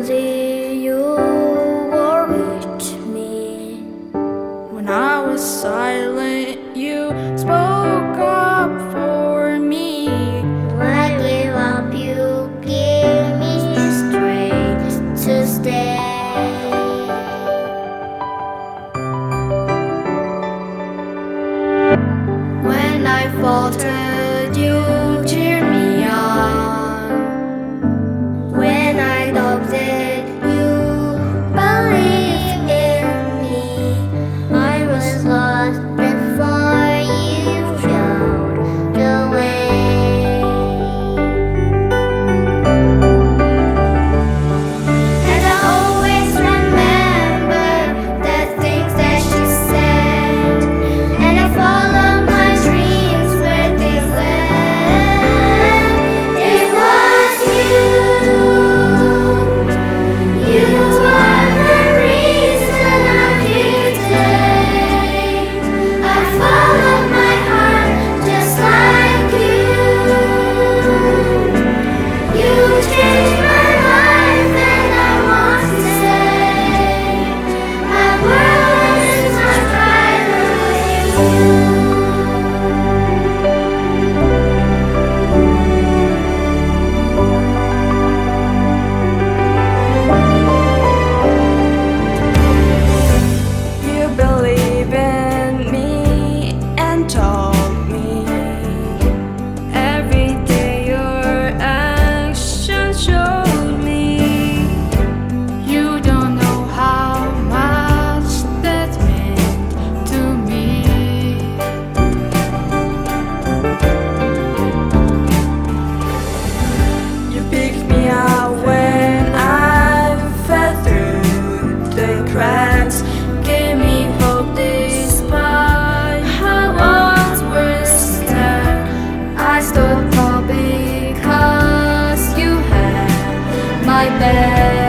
Only you were with me. When I was silent, you spoke up for me. When I gave up, you gave me strength to stay. When I faltered, you cheered me on. When I doubted, you believed in me. I was lost before you showed the way. And I always remember the things that you said, and I follow my dreams where they led. It was you. You are the reason I'm here today. I follow my heart just like you. You changed my life and I want to say my world is much brighter with you. You believe in me and told me every day your actions showed me. You don't know how much that meant to me. You picked me up when I fell through the cracks. Gave me hope despite how odds were stacked. I stood tall because you had my back.